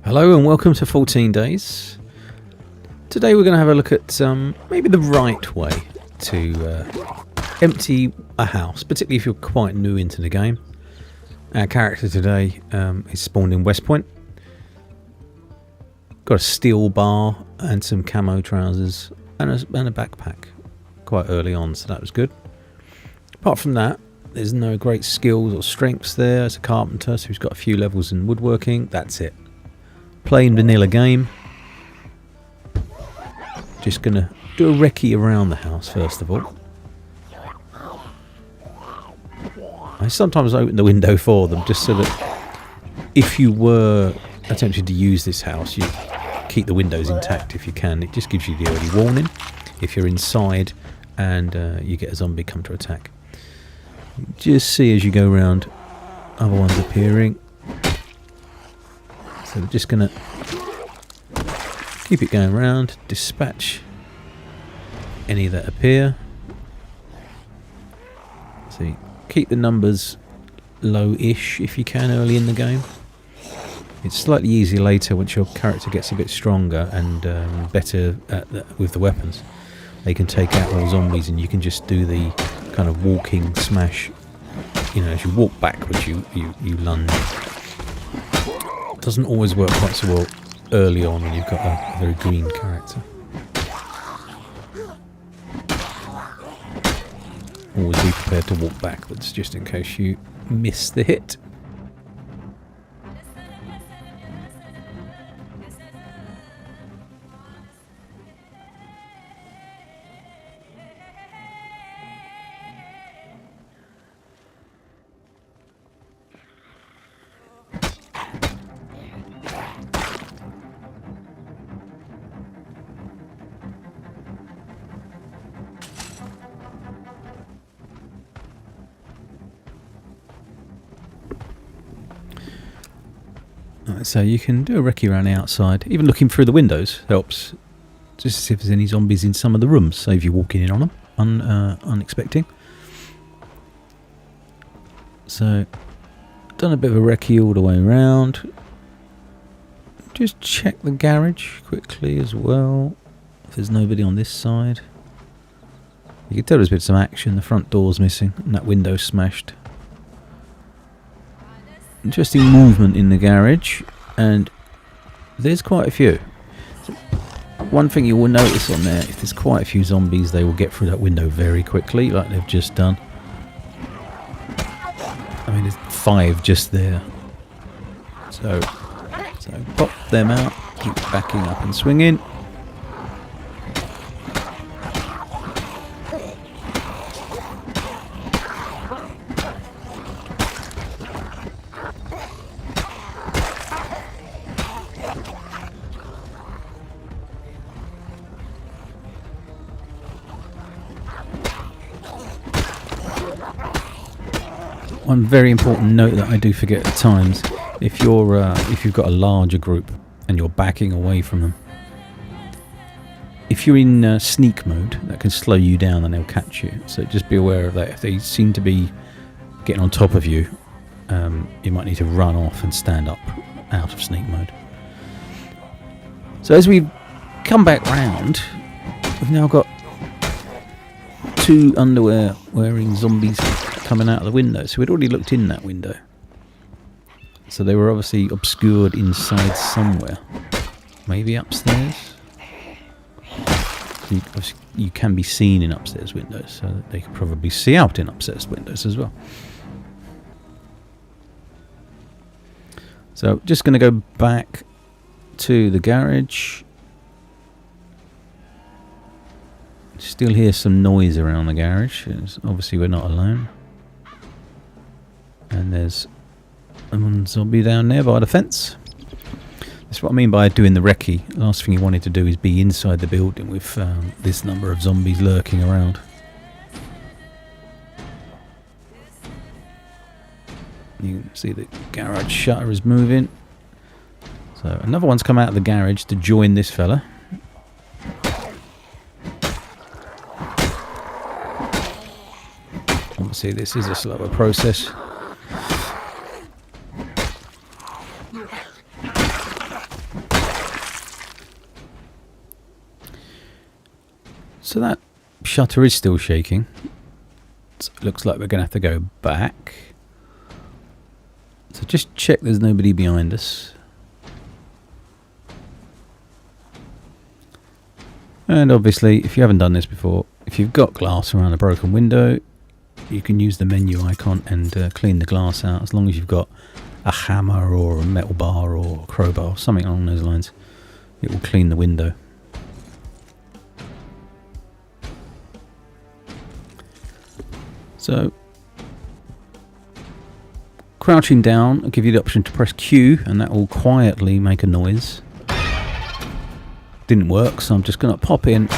Hello and welcome to 14 Days. Today we're going to have a look at maybe the right way to empty a house, particularly if you're quite new into the game. Our character today is spawned in West Point. Got a steel bar and some camo trousers and a backpack quite early on, so that was good. Apart from that, there's no great skills or strengths there. As a carpenter, so he's got a few levels in woodworking. That's it. Plain vanilla game. Just gonna do a recce around the house first of all. I sometimes open the window for them just so that if you were attempting to use this house, you keep the windows intact if you can. It just gives you the early warning if you're inside and you get a zombie come to attack. Just see as you go around other ones appearing. So we're just going to keep it going round, dispatch any that appear. So keep the numbers low-ish if you can early in the game. It's slightly easier later once your character gets a bit stronger and better with the weapons. They can take out all zombies and you can just do the kind of walking smash. You know, as you walk backwards, you lunge. Doesn't always work quite so well early on when you've got a very green character. Always be prepared to walk backwards just in case you miss the hit. So you can do a recce around the outside. Even looking through the windows helps. Just to see if there's any zombies in some of the rooms. Save you walking in on them unexpected. So done a bit of a recce all the way around. Just check the garage quickly as well. If there's nobody on this side. You can tell there's been some action. The front door's missing and that window's smashed. Interesting movement in the garage, and there's quite a few. So one thing you will notice on there, if there's quite a few zombies, they will get through that window very quickly, like they've just done. I mean, there's 5 just there. So pop them out, keep backing up and swinging. One very important note that I do forget at times: if you've got a larger group and you're backing away from them, if you're in sneak mode, that can slow you down and they'll catch you. So just be aware of that. If they seem to be getting on top of you, you might need to run off and stand up out of sneak mode. So as we come back round, we've now got 2 underwear wearing zombies coming out of the window. So we'd already looked in that window. So they were obviously obscured inside somewhere. Maybe upstairs? You can be seen in upstairs windows, so that they could probably see out in upstairs windows as well. So just going to go back to the garage. Still hear some noise around the garage. Obviously we're not alone. And there's one zombie down there by the fence. That's what I mean by doing the recce. Last thing you wanted to do is be inside the building with this number of zombies lurking around. You can see the garage shutter is moving. So another one's come out of the garage to join this fella. Obviously this is a slower process. So that shutter is still shaking. So it looks like we're going to have to go back. So just check there's nobody behind us. And obviously, if you haven't done this before, if you've got glass around a broken window, you can use the menu icon and clean the glass out, as long as you've got a hammer or a metal bar or a crowbar, something along those lines. It will clean the window. So, crouching down will give you the option to press Q, and that will quietly make a noise. Didn't work, so I'm just going to pop in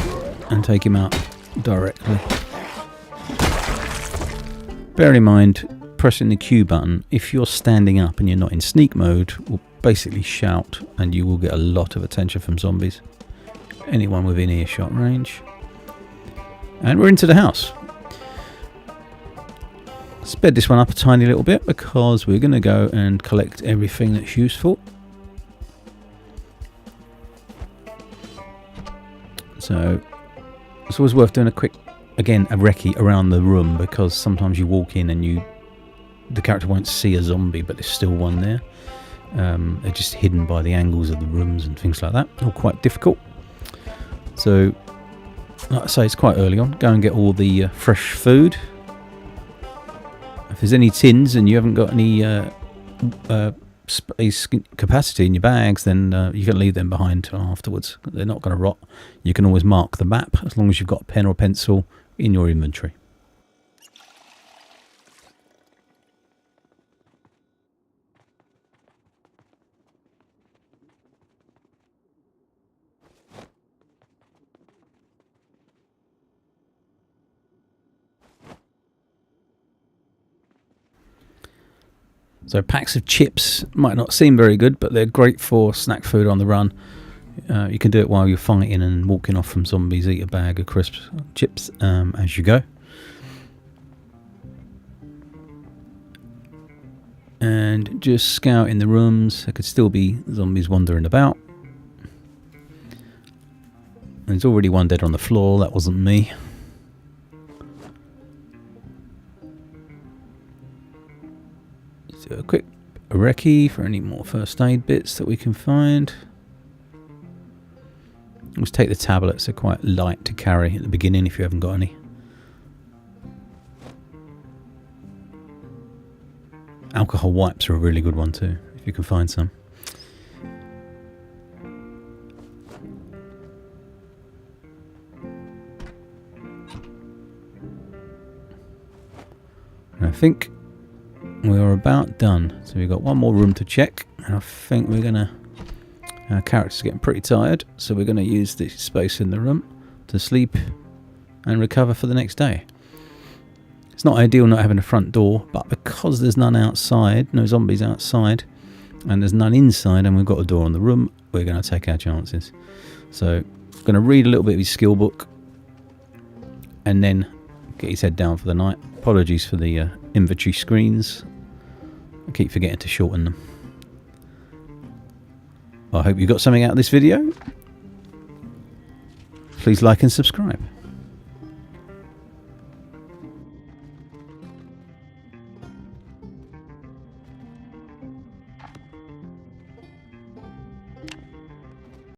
and take him out directly. Bear in mind, pressing the Q button, if you're standing up and you're not in sneak mode, will basically shout, and you will get a lot of attention from zombies. Anyone within earshot range. And we're into the house. Sped this one up a tiny little bit because we're going to go and collect everything that's useful. So it's always worth doing a quick, again, a recce around the room, because sometimes you walk in and the character won't see a zombie, but there's still one there. They're just hidden by the angles of the rooms and things like that. All quite difficult. So, like I say, it's quite early on. Go and get all the fresh food. If there's any tins and you haven't got any space capacity in your bags, then you can leave them behind afterwards. They're not going to rot. You can always mark the map as long as you've got a pen or pencil in your inventory. So packs of chips might not seem very good, but they're great for snack food on the run. You can do it while you're fighting and walking off from zombies. Eat a bag of crisps, chips as you go. And just scout in the rooms. There could still be zombies wandering about. There's already one dead on the floor. That wasn't me. A quick recce for any more first aid bits that we can find. Let's take the tablets. They're quite light to carry at the beginning if you haven't got any. Alcohol wipes are a really good one too, if you can find some. And I think we are about done. So we've got one more room to check, and I think we're gonna. Our character's getting pretty tired, so we're gonna use this space in the room to sleep and recover for the next day. It's not ideal not having a front door, but because there's none outside, no zombies outside, and there's none inside, and we've got a door on the room, we're gonna take our chances. So, I'm gonna read a little bit of his skill book, and then get his head down for the night. Apologies for the inventory screens. I keep forgetting to shorten them. I hope you got something out of this video. Please like and subscribe.